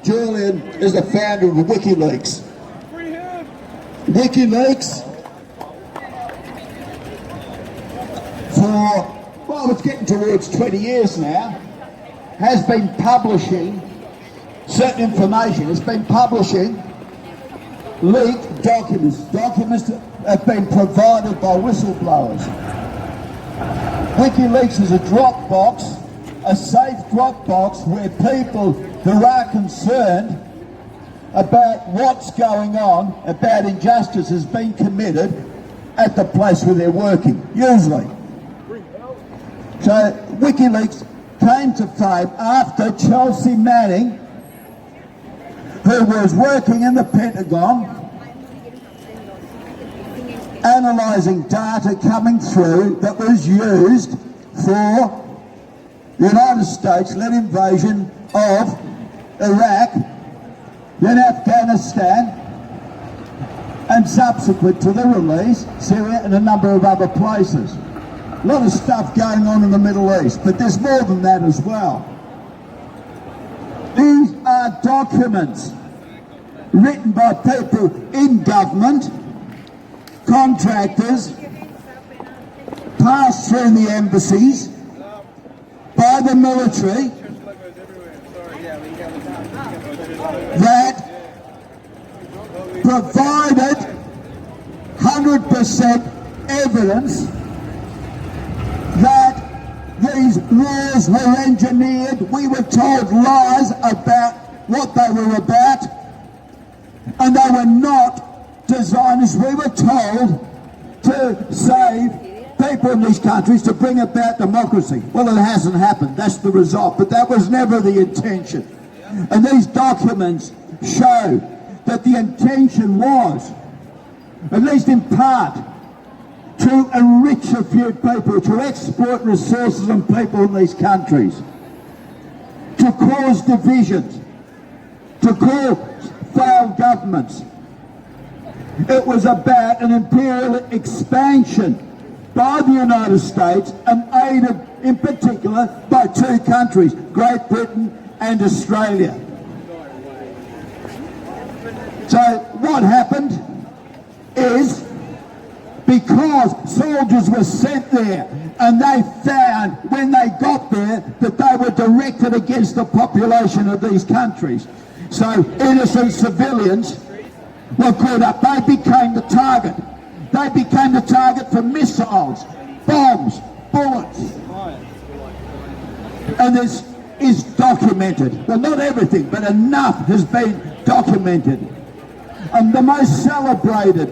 Julian is the founder of WikiLeaks. WikiLeaks, for, well, it's getting towards 20 years now, has been publishing certain information. It's been publishing leaked documents. Documents that have been provided by whistleblowers. WikiLeaks is a Dropbox, a safe Dropbox where people who are concerned about what's going on, about injustices being committed at the place where they're working, usually. So WikiLeaks came to fame after Chelsea Manning, who was working in the Pentagon, analysing data coming through that was used for the United States-led invasion of Iraq, then Afghanistan, and subsequent to the release, Syria and a number of other places. A lot of stuff going on in the Middle East, but there's more than that as well. These are documents written by people in government, contractors, passed through the embassies, by the military, that provided 100% evidence that these wars were engineered. We were told lies about what they were about, and they were not designed, as we were told, to save people in these countries, to bring about democracy. Well, it hasn't happened. That's the result. But that was never the intention. And these documents show that the intention was, at least in part, to enrich a few people, to exploit resources and people in these countries, to cause divisions, to cause failed governments. It was about an imperial expansion by the United States, and aided in particular by two countries, Great Britain and Australia. So what happened is, because soldiers were sent there and they found when they got there that they were directed against the population of these countries, so innocent civilians were caught up. They became the target. They became the target for missiles, bombs, bullets. And this is documented. Well, not everything, but enough has been documented. And the most celebrated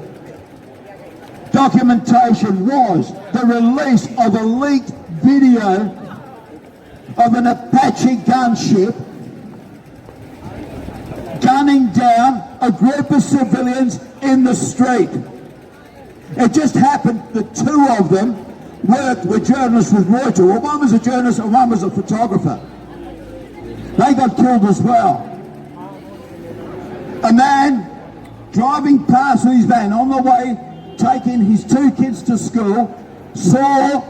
documentation was the release of a leaked video of an Apache gunship gunning down a group of civilians in the street. It just happened that two of them were journalists with Reuters. Well, one was a journalist and one was a photographer. They got killed as well. A man driving past with his van on the way, taking his two kids to school, saw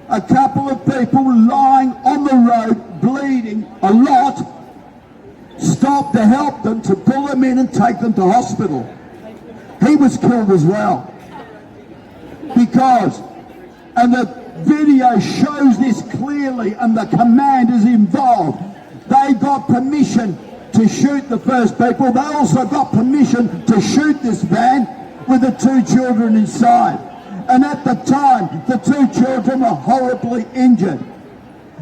a couple of people lying on the road, bleeding a lot, stopped to help them, to pull them in and take them to hospital. He was killed as well. Because, and the video shows this clearly, and the command is involved, they got permission to shoot the first people. They also got permission to shoot this van with the two children inside. And at the time, the two children were horribly injured.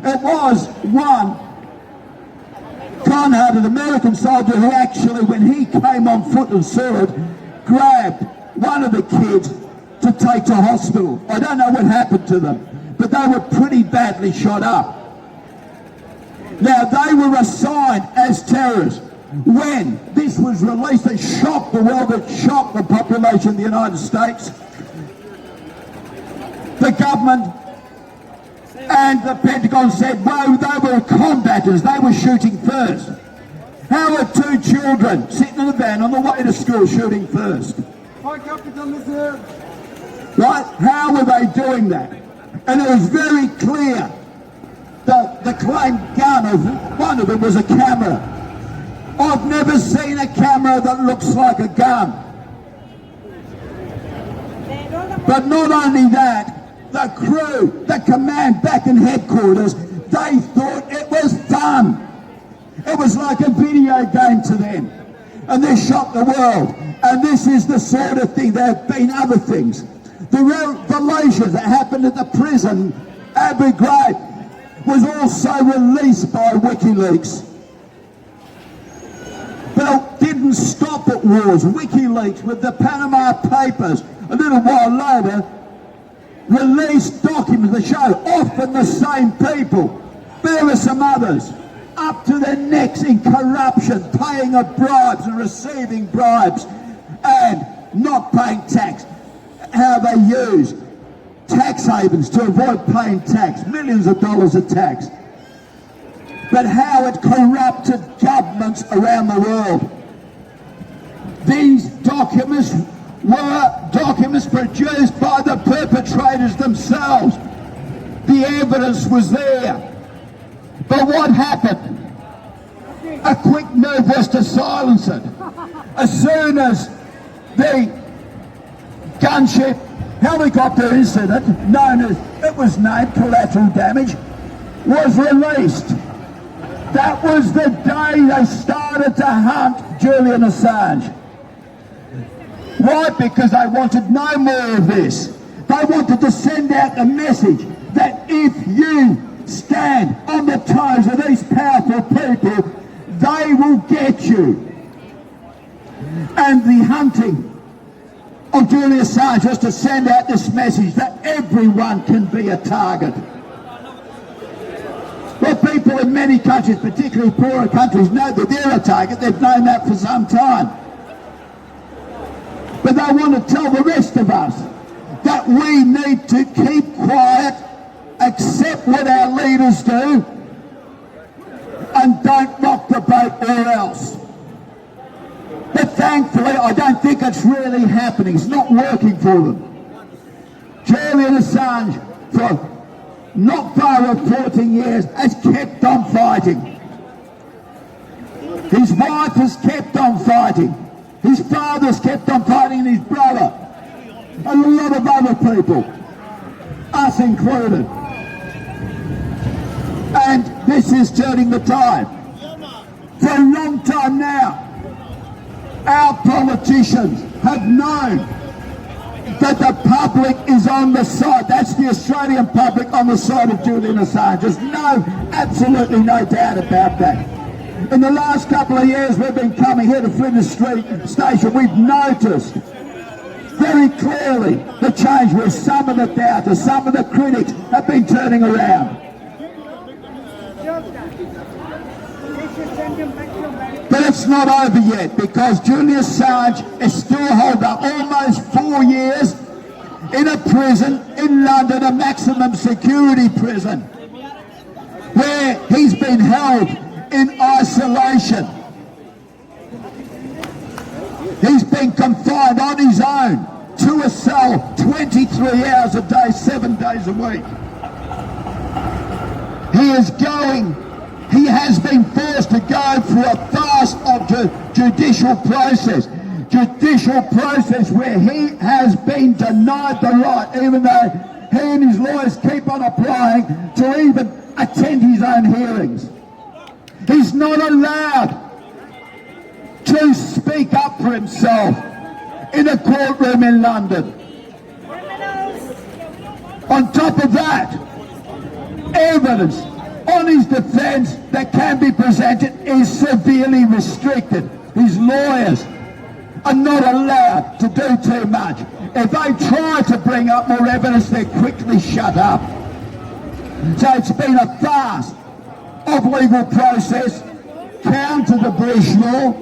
It was one kind-hearted American soldier who actually, when he came on foot and saw it, grabbed one of the kids to take to hospital. I don't know what happened to them, but they were pretty badly shot up. Now, they were assigned as terrorists. When this was released, it shocked the world, it shocked the population of the United States. The government and the Pentagon said, well, they were combatants, they were shooting first. How are two children sitting in a van on the way to school shooting first? Right? How were they doing that? And it was very clear that the claimed gun of one of them was a camera. I've never seen a camera that looks like a gun. But not only that, the crew, the command back in headquarters, they thought it was fun. It was like a video game to them. And they shocked the world. And this is the sort of thing. There have been other things. The revelations that happened at the prison, Abu Ghraib, was also released by WikiLeaks. But it didn't stop at wars. WikiLeaks, with the Panama Papers, a little while later, released documents that show often the same people. There were some others, up to their necks in corruption, paying of bribes and receiving bribes, and not paying tax. How they use tax havens to avoid paying tax, millions of dollars of tax. But how it corrupted governments around the world. These documents were documents produced by the perpetrators themselves. The evidence was there. But what happened? A quick move was to silence it. As soon as the gunship helicopter incident, known as, it was named collateral damage, was released. That was the day they started to hunt Julian Assange. Why? Because they wanted no more of this. They wanted to send out the message that if you stand on the toes of these powerful people, they will get you. And the hunting of Julian Assange was to send out this message that everyone can be a target. Well, people in many countries, particularly poorer countries, know that they're a target. They've known that for some time. But they want to tell the rest of us that we need to keep quiet, accept what our leaders do, and don't rock the boat or else. But thankfully, I don't think it's really happening. It's not working for them. Julian Assange, for not far of 14 years, has kept on fighting. His wife has kept on fighting. His father's kept on fighting, and his brother. And a lot of other people, us included. And this is turning the tide. For a long time now, our politicians have known that the public is on the side, that's the Australian public, on the side of Julian Assange. There's absolutely no doubt about that. In the last couple of years we've been coming here to Flinders Street Station, we've noticed very clearly the change where some of the doubters, some of the critics have been turning around. But it's not over yet, because Julian Assange is still holed up almost 4 years in a prison in London, a maximum security prison, where he's been held in isolation. He's been confined on his own to a cell 23 hours a day, 7 days a week. He has been forced to go through a fast of judicial process where he has been denied the right, even though he and his lawyers keep on applying, to even attend his own hearings. He's not allowed to speak up for himself in a courtroom in London. On top of that, evidence on his defence that can be presented is severely restricted. His lawyers are not allowed to do too much. If they try to bring up more evidence, they're quickly shut up. So it's been a farce of legal process, counter to British law,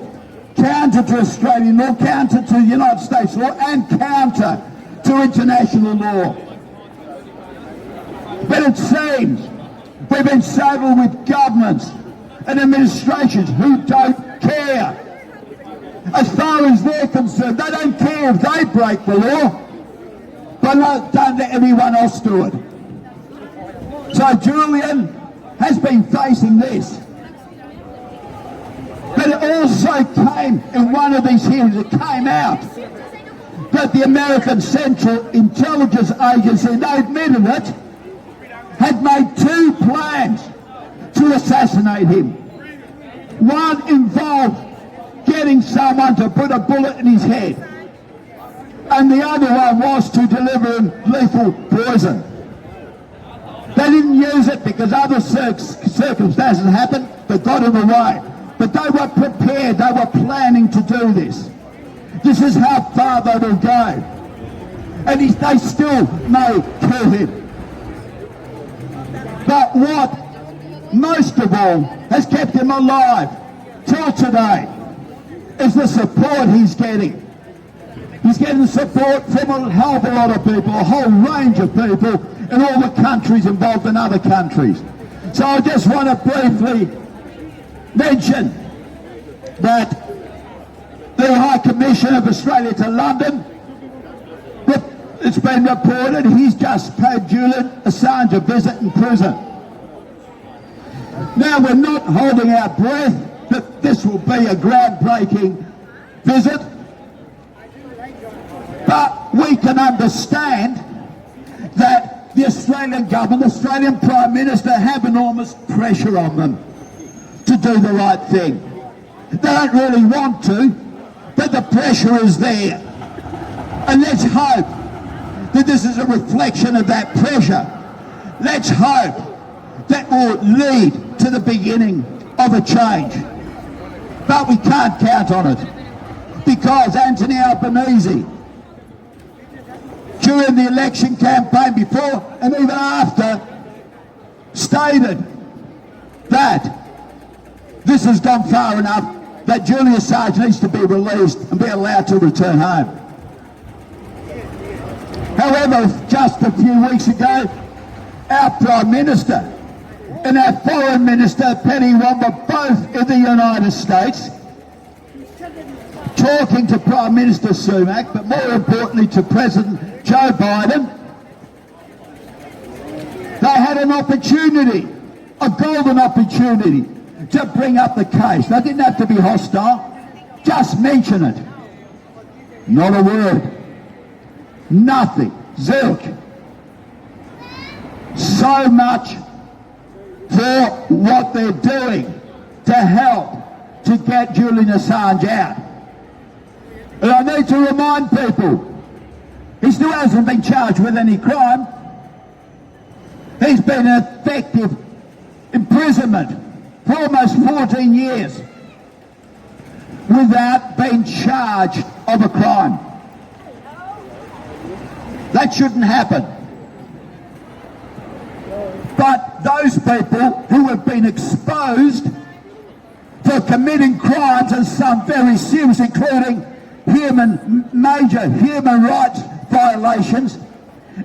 counter to Australian law, counter to United States law, and counter to international law. But it seems we've been saddled with governments and administrations who don't care. As far as they're concerned, they don't care if they break the law, but don't let everyone else do it. So Julian has been facing this. But it also came, in one of these hearings, it came out that the American Central Intelligence Agency, and they admitted it, had made 2 plans to assassinate him. One involved getting someone to put a bullet in his head, and the other one was to deliver him lethal poison. They didn't use it because other circumstances happened that got in the way. But they were prepared, they were planning to do this. This is how far they will go. And they still may kill him. But what most of all has kept him alive till today is the support he's getting. He's getting support from a hell of a lot of people, a whole range of people in all the countries involved in other countries. So I just want to briefly mention that the High Commission of Australia to London, it's been reported he's just paid Julian Assange a visit in prison. Now, we're not holding our breath that this will be a groundbreaking visit, but we can understand that the Australian government, the Australian Prime Minister, have enormous pressure on them to do the right thing. They don't really want to, but the pressure is there. And let's hope that this is a reflection of that pressure. Let's hope that will lead to the beginning of a change. But we can't count on it, because Anthony Albanese, during the election campaign, before and even after, stated that this has gone far enough, that Julian Assange needs to be released and be allowed to return home. However, just a few weeks ago, our Prime Minister and our Foreign Minister, Penny Wong, were both in the United States talking to Prime Minister Sunak, but more importantly to President Joe Biden. They had an opportunity, a golden opportunity, to bring up the case. They didn't have to be hostile, just mention it. Not a word. Nothing. Zilch. So much for what they're doing to help to get Julian Assange out. And I need to remind people, he still hasn't been charged with any crime. He's been in effective imprisonment for almost 14 years without being charged of a crime. That shouldn't happen. But those people who have been exposed for committing crimes, and some very serious, including major human rights violations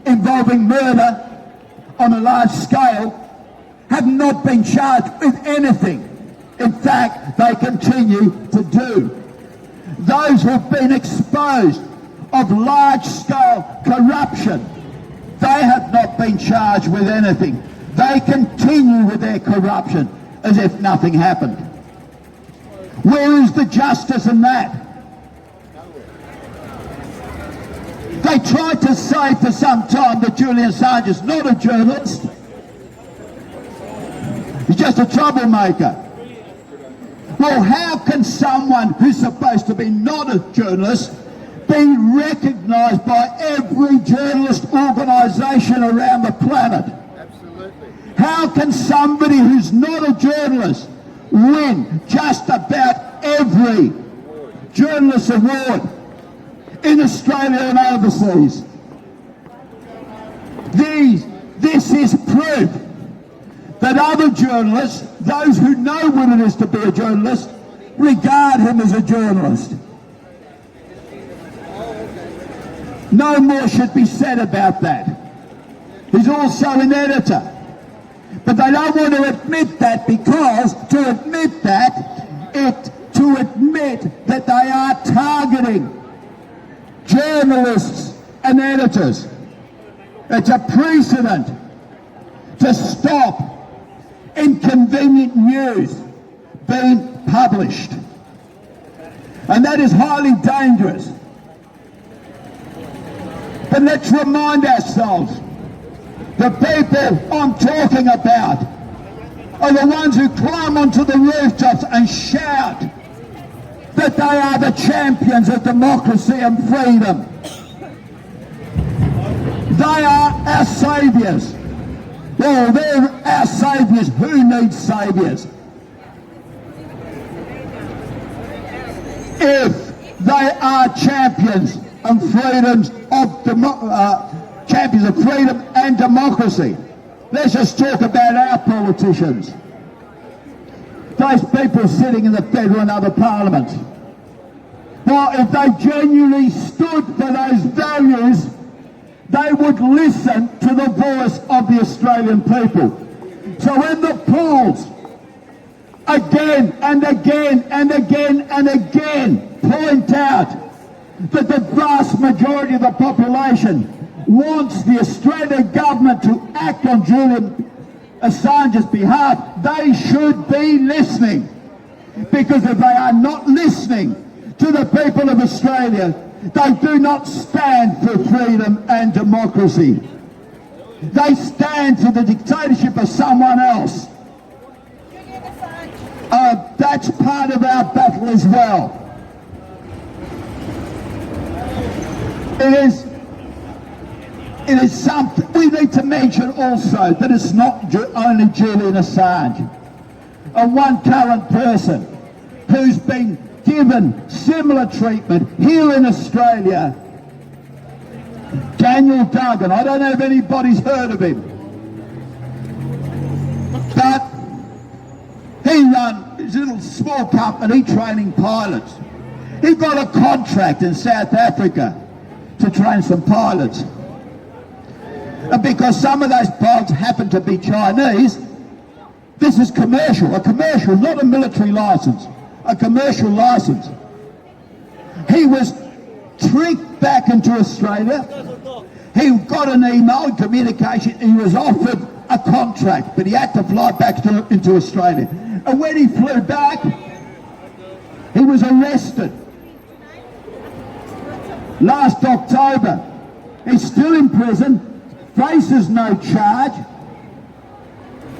involving murder on a large scale, have not been charged with anything. In fact, they continue to do. Those who have been exposed of large-scale corruption, they have not been charged with anything. They continue with their corruption as if nothing happened. Where is the justice in that? They tried to say for some time that Julian Assange is not a journalist. He's just a troublemaker. Well, how can someone who's supposed to be not a journalist be recognised by every journalist organisation around the planet? Absolutely. How can somebody who's not a journalist win just about every journalist award in Australia and overseas? This is proof that other journalists, those who know what it is to be a journalist, regard him as a journalist. No more should be said about that. He's also an editor. But they don't want to admit that, because to admit that they are targeting journalists and editors, it's a precedent to stop inconvenient news being published. And that is highly dangerous. But let's remind ourselves, the people I'm talking about are the ones who climb onto the rooftops and shout that they are the champions of democracy and freedom. They are our saviours. Well, they're our saviours. Who needs saviours? If they are champions and freedoms of champions of freedom and democracy, let's just talk about our politicians. Those people sitting in the federal and other parliaments. Well, if they genuinely stood for those values, they would listen to the voice of the Australian people. So when the polls again and again and again and again point out that the vast majority of the population wants the Australian government to act on Julian Assange's behalf, they should be listening. Because if they are not listening to the people of Australia, they do not stand for freedom and democracy. They stand for the dictatorship of someone else. That's part of our battle as well. It is something we need to mention also, that it's not only Julian Assange. One current person who's been given similar treatment here in Australia, Daniel Duggan. I don't know if anybody's heard of him, but he ran his little small company training pilots. He got a contract in South Africa to train some pilots. And because some of those pilots happen to be Chinese, this is commercial, not a military license, a commercial license. He was tricked back into Australia. He got an email and communication. He was offered a contract, but he had to fly back into Australia. And when he flew back, he was arrested. Last October, he's still in prison, faces no charge.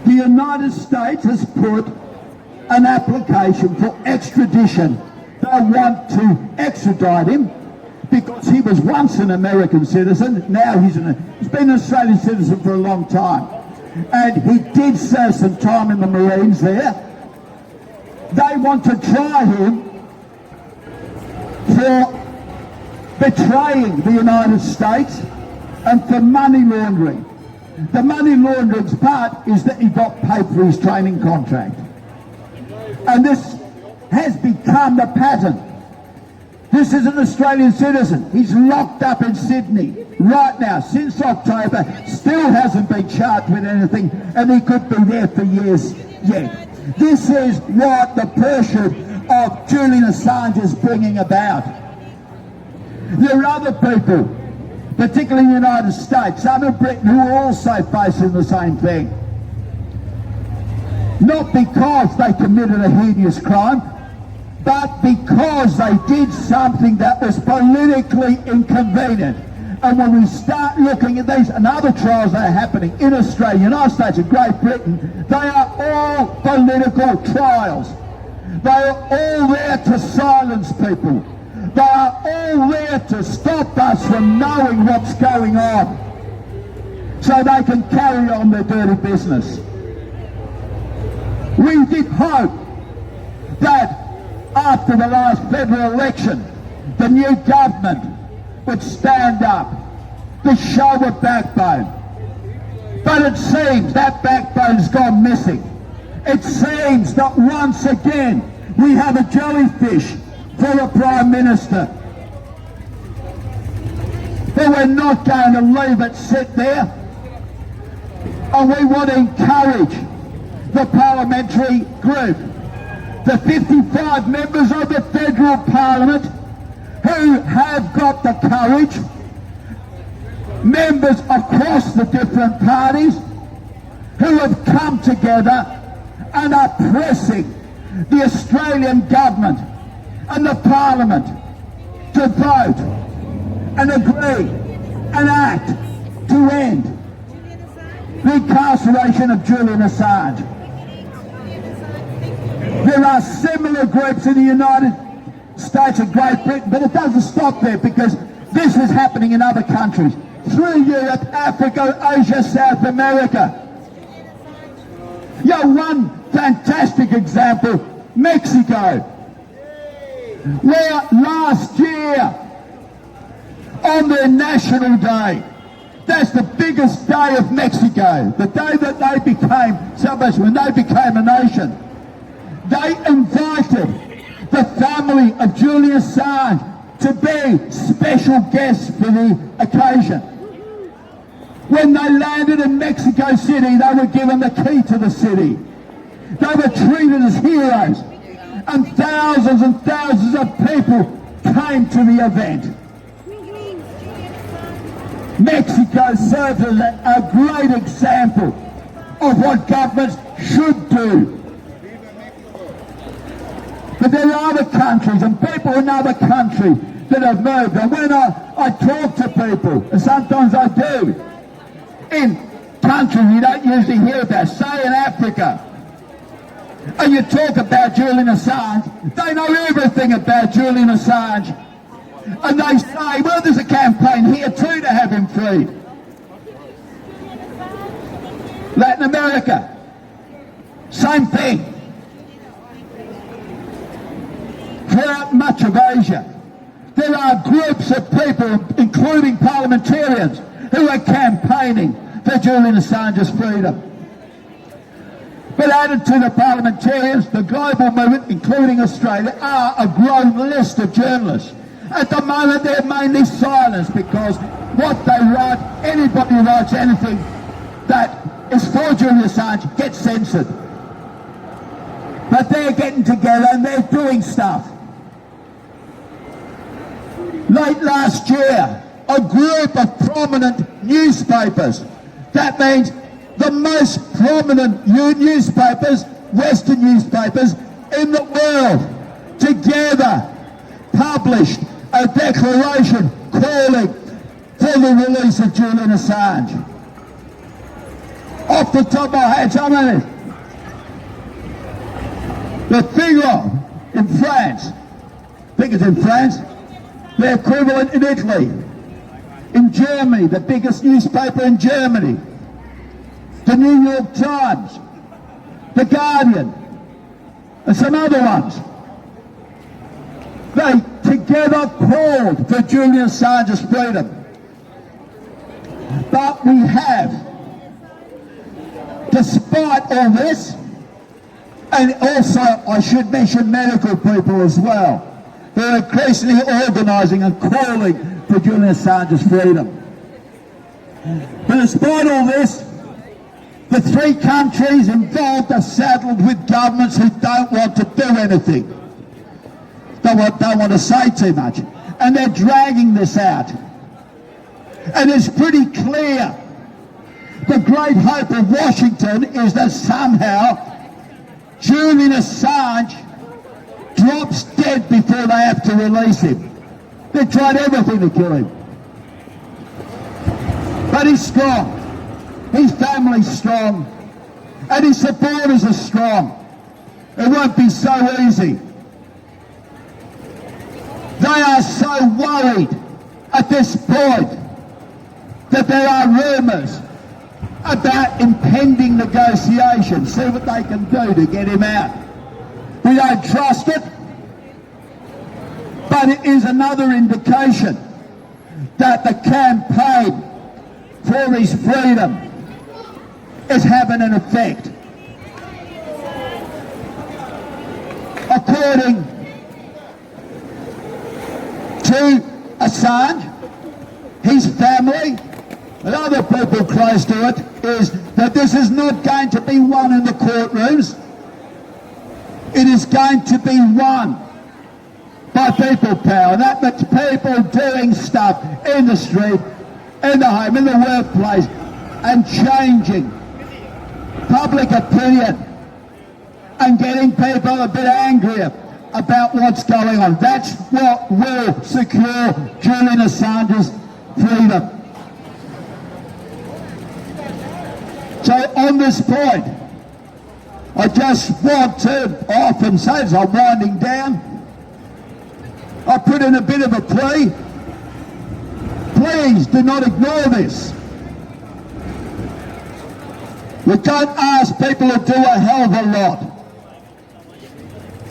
The United States has put an application for extradition. They want to extradite him because he was once an American citizen. Now he's been an Australian citizen for a long time. And he did serve some time in the Marines there. They want to try him for betraying the United States and for money laundering. The money laundering's part is that he got paid for his training contract. And this has become the pattern. This is an Australian citizen. He's locked up in Sydney right now since October, still hasn't been charged with anything, and he could be there for years yet. This is what the pursuit of Julian Assange is bringing about. There are other people, particularly in the United States, some in Britain, who are also facing the same thing. Not because they committed a heinous crime, but because they did something that was politically inconvenient. And when we start looking at these and other trials that are happening in Australia, United States and Great Britain, they are all political trials. They are all there to silence people. They are all there to stop us from knowing what's going on, so they can carry on their dirty business. We did hope that after the last federal election, the new government would stand up to show a backbone. But it seems that backbone's gone missing. It seems that once again we have a jellyfish for a Prime Minister. But we're not going to leave it sit there. And we want to encourage the parliamentary group, the 55 members of the federal parliament who have got the courage, members across the different parties who have come together and are pressing the Australian government and the Parliament to vote and agree and act to end the incarceration of Julian Assange. There are similar groups in the United States and Great Britain, but it doesn't stop there, because this is happening in other countries through Europe, Africa, Asia, South America. One fantastic example, Mexico, where last year on their National Day, that's the biggest day of Mexico, the day that they became salvation, when they became a nation, they invited the family of Julian Assange to be special guests for the occasion. When they landed in Mexico City, they were given the key to the city. They were treated as heroes, and thousands of people came to the event. Mexico serves as a great example of what governments should do. But there are other countries and people in other countries that have moved. And when I talk to people, and sometimes I do, in countries you don't usually hear about, say in Africa, and you talk about Julian Assange, they know everything about Julian Assange. And they say, well, there's a campaign here too to have him freed. Latin America, same thing. Throughout much of Asia, there are groups of people, including parliamentarians, who are campaigning for Julian Assange's freedom. But added to the parliamentarians, the global movement, including Australia, are a growing list of journalists. At the moment, they're mainly silenced because what they write, anybody who writes anything that is for Julian Assange gets censored. But they're getting together and they're doing stuff. Late last year, a group of prominent newspapers, that means the most prominent newspapers, Western newspapers in the world, together published a declaration calling for the release of Julian Assange. Off the top of my head, some of it. The Figaro in France, I think it's in France, the equivalent in Italy, in Germany, the biggest newspaper in Germany, the New York Times, the Guardian, and some other ones. They together called for Julian Assange's freedom. But we have, despite all this, and also I should mention medical people as well, who are increasingly organising and calling for Julian Assange's freedom. But despite all this, the three countries involved are saddled with governments who don't want to do anything. Don't want to say too much. And they're dragging this out. And it's pretty clear. The great hope of Washington is that somehow Julian Assange drops dead before they have to release him. They've tried everything to kill him. But he's strong. His family's strong. And his supporters are strong. It won't be so easy. They are so worried at this point that there are rumours about impending negotiations. See what they can do to get him out. We don't trust it, but it is another indication that the campaign for his freedom is having an effect. According to Assange, his family and other people close to it, is that this is not going to be won in the courtrooms. It is going to be won by people power. That means people doing stuff in the street, in the home, in the workplace, and changing public opinion and getting people a bit angrier about what's going on. That's what will secure Julian Assange's freedom. So on this point, I just want to, I often say as I'm winding down, I put in a bit of a plea. Please do not ignore this. We don't ask people to do a hell of a lot.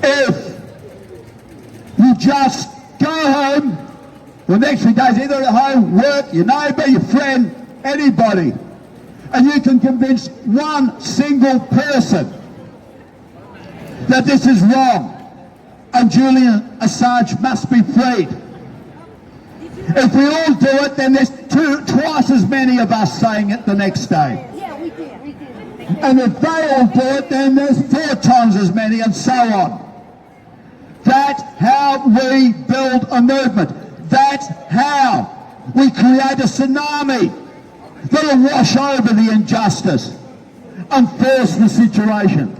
If you just go home, the next few days, either at home, work, your neighbour, your friend, anybody, and you can convince one single person that this is wrong and Julian Assange must be freed. If we all do it, then there's twice as many of us saying it the next day. Yeah, we did. And if they all do it, then there's 4 times as many, and so on. That's how we build a movement. That's how we create a tsunami that'll wash over the injustice and force the situation.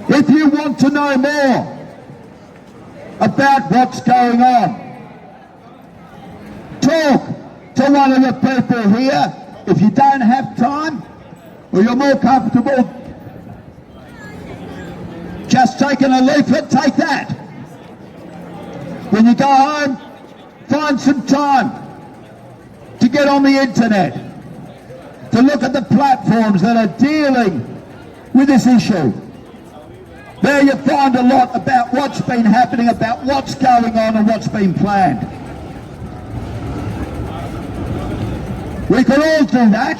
If you want to know more about what's going on, talk to one of the people here. If you don't have time, or you're more comfortable just taking a leaflet, take that. When you go home, find some time to get on the internet, to look at the platforms that are dealing with this issue. There you find a lot about what's been happening, about what's going on and what's been planned. We can all do that,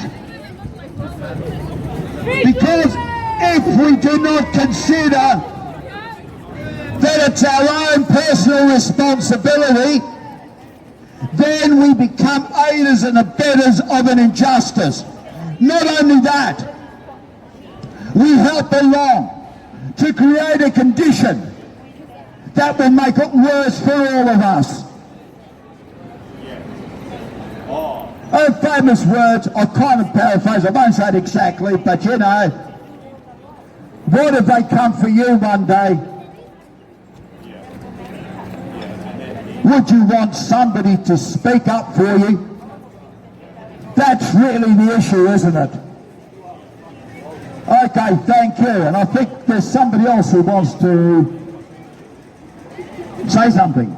because if we do not consider that it's our own personal responsibility, then we become aiders and abettors of an injustice. Not only that, we help along to create a condition that will make it worse for all of us. Her famous words, I kind of paraphrase, I won't say it exactly, but you know, what if they come for you one day? Would you want somebody to speak up for you? That's really the issue, isn't it? Okay, thank you. And I think there's somebody else who wants to say something.